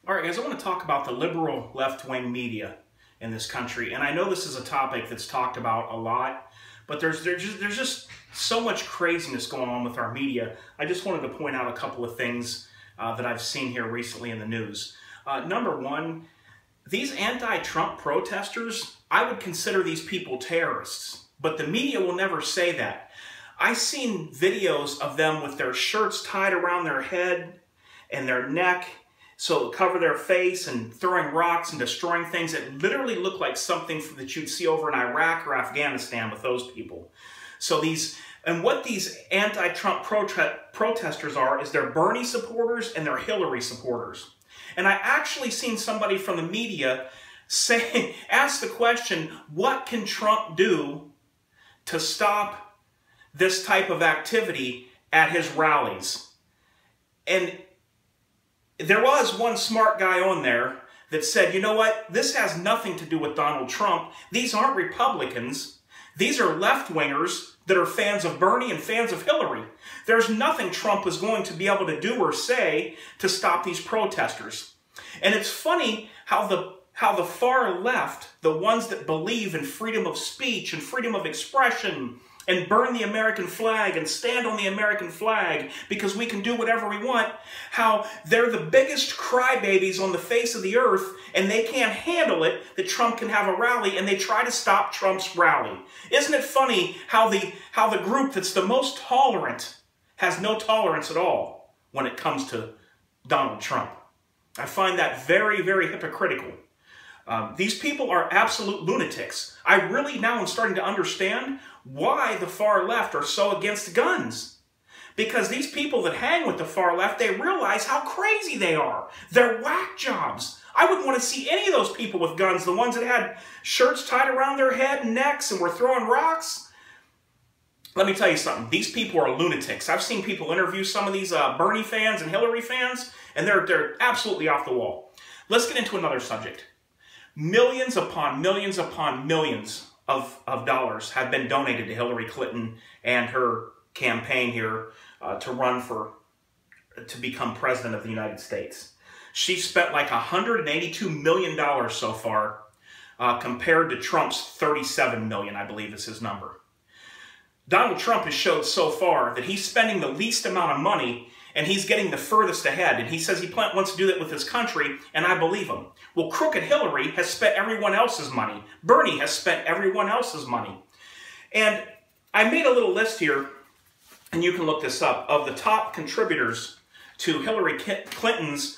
All right, guys, I want to talk about the liberal left-wing media in this country. And I know this is a topic that's talked about a lot, but there's just so much craziness going on with our media. I just wanted to point out a couple of things that I've seen here recently in the news. Number one, these anti-Trump protesters, I would consider these people terrorists, but the media will never say that. I've seen videos of them with their shirts tied around their head and their neck, so it'll cover their face, and throwing rocks and destroying things that literally look like something that you'd see over in Iraq or Afghanistan with those people. So what these anti-Trump protesters are is they're Bernie supporters and they're Hillary supporters. And I actually seen somebody from the media ask the question, what can Trump do to stop this type of activity at his rallies? And there was one smart guy on there that said, you know what, this has nothing to do with Donald Trump. These aren't Republicans. These are left-wingers that are fans of Bernie and fans of Hillary. There's nothing Trump is going to be able to do or say to stop these protesters. And it's funny how the far left, the ones that believe in freedom of speech and freedom of expression and burn the American flag and stand on the American flag because we can do whatever we want, how they're the biggest crybabies on the face of the earth, and they can't handle it that Trump can have a rally, and they try to stop Trump's rally. Isn't it funny how the group that's the most tolerant has no tolerance at all when it comes to Donald Trump? I find that very, very hypocritical. These people are absolute lunatics. I really now am starting to understand why the far left are so against guns. Because these people that hang with the far left, they realize how crazy they are. They're whack jobs. I wouldn't want to see any of those people with guns, the ones that had shirts tied around their head and necks and were throwing rocks. Let me tell you something. These people are lunatics. I've seen people interview some of these Bernie fans and Hillary fans, and they're absolutely off the wall. Let's get into another subject. Millions upon millions upon millions of dollars have been donated to Hillary Clinton and her campaign here to become president of the United States. She spent like $182 million so far compared to Trump's $37 million, I believe is his number. Donald Trump has showed so far that he's spending the least amount of money and he's getting the furthest ahead. And he says he wants to do that with his country, and I believe him. Well, crooked Hillary has spent everyone else's money. Bernie has spent everyone else's money. And I made a little list here, and you can look this up, of the top contributors to Hillary Clinton's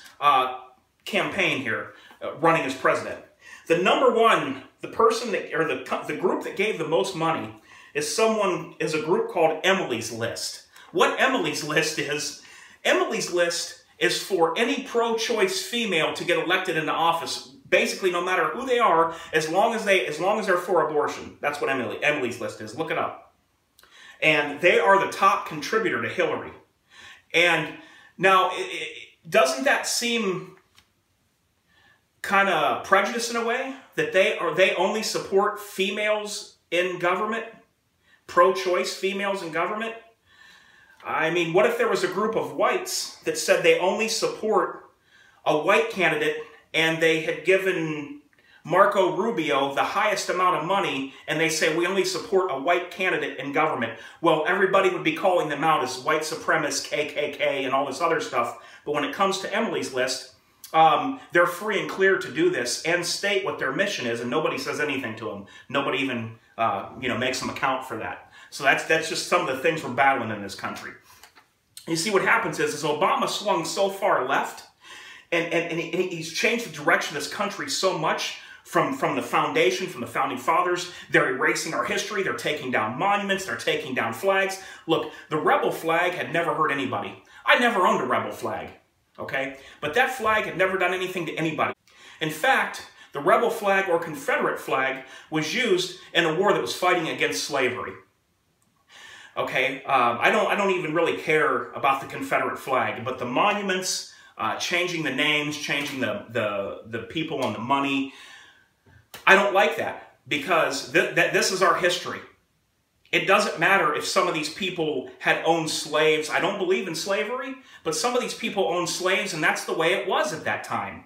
campaign here, running as president. The number one, the person that, or the group that gave the most money is a group called Emily's List. What Emily's List is for any pro-choice female to get elected into office. Basically, no matter who they are, as long as they're for abortion. That's what Emily's List is. Look it up. And they are the top contributor to Hillary. And now, doesn't that seem kind of prejudiced in a way? That they only support females in government? Pro-choice females in government? I mean, what if there was a group of whites that said they only support a white candidate and they had given Marco Rubio the highest amount of money and they say we only support a white candidate in government? Well, everybody would be calling them out as white supremacists, KKK, and all this other stuff. But when it comes to Emily's List, they're free and clear to do this and state what their mission is, and nobody says anything to them. Nobody even makes them account for that. So that's just some of the things we're battling in this country. You see, what happens is Obama swung so far left, and he's changed the direction of this country so much from the foundation, from the founding fathers. They're erasing our history. They're taking down monuments. They're taking down flags. Look, the rebel flag had never hurt anybody. I never owned a rebel flag, okay? But that flag had never done anything to anybody. In fact, the rebel flag or Confederate flag was used in a war that was fighting against slavery. Okay, I don't even really care about the Confederate flag, but the monuments, changing the names, changing the people on the money, I don't like that, because this is our history. It doesn't matter if some of these people had owned slaves. I don't believe in slavery, but some of these people owned slaves, and that's the way it was at that time.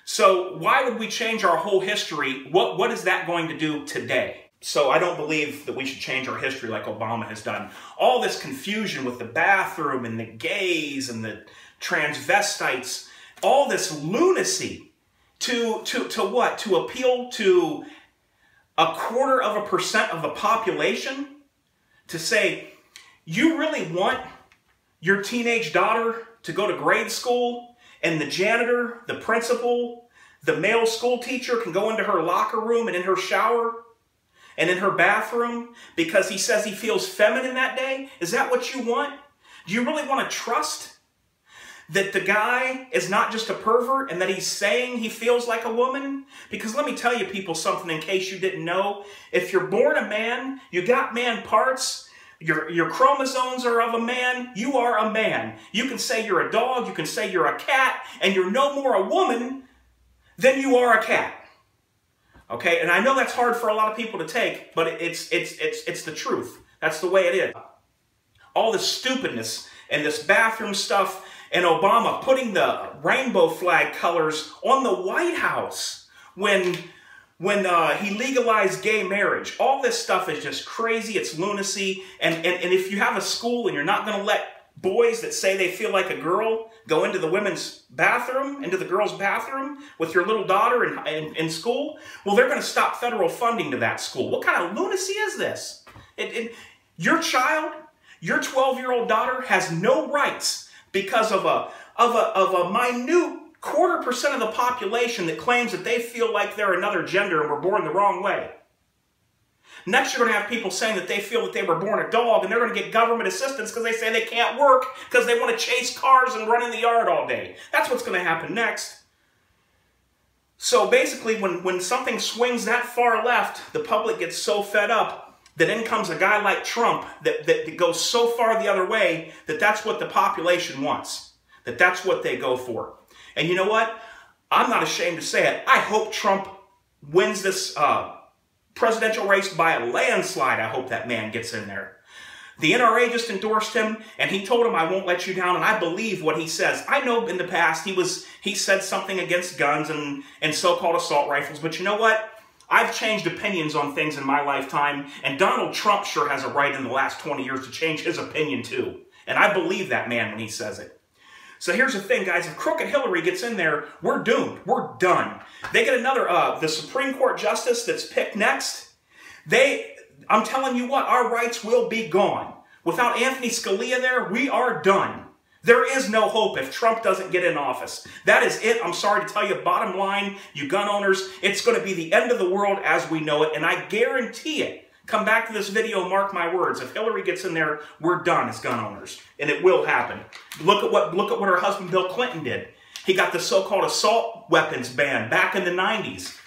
So why would we change our whole history? What is that going to do today? So I don't believe that we should change our history like Obama has done. All this confusion with the bathroom and the gays and the transvestites, all this lunacy to what? To appeal to 0.25% of the population? To say, you really want your teenage daughter to go to grade school and the janitor, the principal, the male school teacher can go into her locker room and in her shower and in her bathroom because he says he feels feminine that day? Is that what you want? Do you really want to trust that the guy is not just a pervert and that he's saying he feels like a woman? Because let me tell you people something in case you didn't know. If you're born a man, you got man parts, your chromosomes are of a man, you are a man. You can say you're a dog, you can say you're a cat, and you're no more a woman than you are a cat. Okay, and I know that's hard for a lot of people to take, but it's the truth. That's the way it is. All this stupidness and this bathroom stuff and Obama putting the rainbow flag colors on the White House when he legalized gay marriage. All this stuff is just crazy. It's lunacy. And if you have a school and you're not going to let boys that say they feel like a girl go into the women's bathroom, into the girls' bathroom with your little daughter in school, well, they're going to stop federal funding to that school. What kind of lunacy is this? Your child, your 12-year-old daughter has no rights because of a minute 0.25% of the population that claims that they feel like they're another gender and were born the wrong way. Next, you're going to have people saying that they feel that they were born a dog and they're going to get government assistance because they say they can't work because they want to chase cars and run in the yard all day. That's what's going to happen next. So basically, when something swings that far left, the public gets so fed up that in comes a guy like Trump that goes so far the other way that that's what the population wants. That's what they go for. And you know what? I'm not ashamed to say it. I hope Trump wins this presidential race by a landslide. I hope that man gets in there. The NRA just endorsed him, and he told him, I won't let you down, and I believe what he says. I know in the past he said something against guns and so-called assault rifles, but you know what? I've changed opinions on things in my lifetime, and Donald Trump sure has a right in the last 20 years to change his opinion too. And I believe that man when he says it. So here's the thing, guys. If crooked Hillary gets in there, we're doomed. We're done. They get another, the Supreme Court justice that's picked next. I'm telling you what, our rights will be gone. Without Anthony Scalia there, we are done. There is no hope if Trump doesn't get in office. That is it. I'm sorry to tell you, bottom line, you gun owners, it's going to be the end of the world as we know it, and I guarantee it. Come back to this video, mark my words. If Hillary gets in there, we're done as gun owners. And it will happen. Look at what her husband Bill Clinton did. He got the so-called assault weapons ban back in the 90s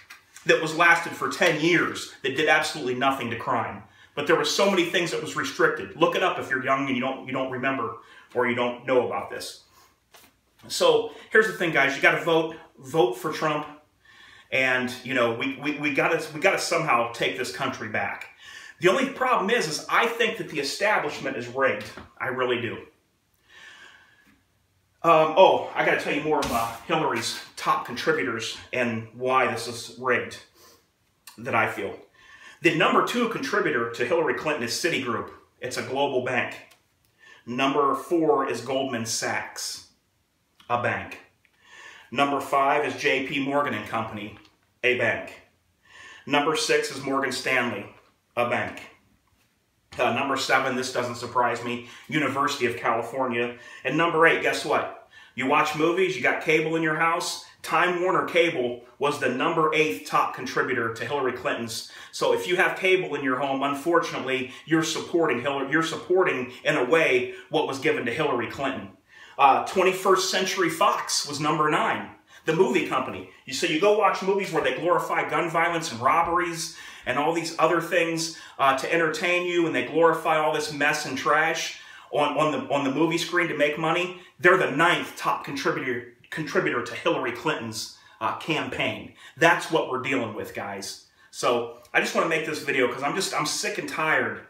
that was lasted for 10 years that did absolutely nothing to crime. But there were so many things that was restricted. Look it up if you're young and you don't remember or you don't know about this. So here's the thing, guys. You got to vote for Trump. And, you know, we got to somehow take this country back. The only problem is I think that the establishment is rigged. I really do. Oh, I got to tell you more about Hillary's top contributors and why this is rigged, that I feel. The number 2 contributor to Hillary Clinton is Citigroup. It's a global bank. Number 4 is Goldman Sachs, a bank. Number 5 is J.P. Morgan and Company, a bank. Number 6 is Morgan Stanley, a bank. Number 7, this doesn't surprise me, University of California. And number 8, guess what? You watch movies, you got cable in your house. Time Warner Cable was the number 8th top contributor to Hillary Clinton's. So if you have cable in your home, unfortunately, you're supporting Hillary. You're supporting, in a way, what was given to Hillary Clinton. 21st Century Fox was number 9, the movie company. So you go watch movies where they glorify gun violence and robberies and all these other things to entertain you, and they glorify all this mess and trash on the movie screen to make money. They're the 9th top contributor to Hillary Clinton's campaign. That's what we're dealing with, guys. So I just want to make this video because I'm sick and tired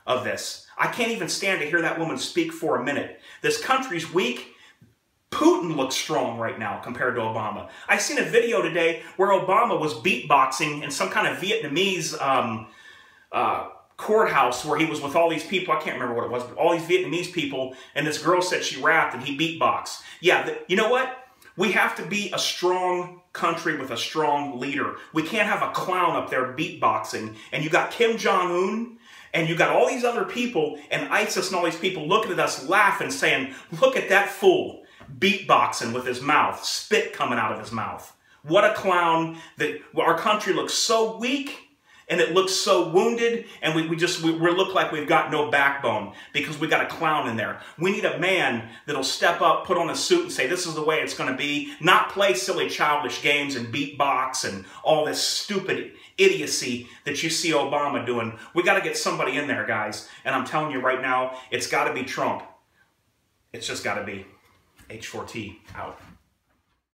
of this. I can't even stand to hear that woman speak for a minute. This country's weak. Putin looks strong right now compared to Obama. I seen a video today where Obama was beatboxing in some kind of Vietnamese courthouse where he was with all these people. I can't remember what it was, but all these Vietnamese people, and this girl said she rapped and he beatboxed. Yeah, you know what? We have to be a strong country with a strong leader. We can't have a clown up there beatboxing, and you got Kim Jong-un, and you got all these other people, and ISIS and all these people looking at us laughing, saying, look at that fool beatboxing with his mouth, spit coming out of his mouth. What a clown. That our country looks so weak, and it looks so wounded, and we look like we've got no backbone because we got a clown in there. We need a man that'll step up, put on a suit, and say, this is the way it's going to be, not play silly childish games and beatbox and all this stupid idiocy that you see Obama doing. We got to get somebody in there, guys, and I'm telling you right now, it's got to be Trump. It's just got to be. H4T out.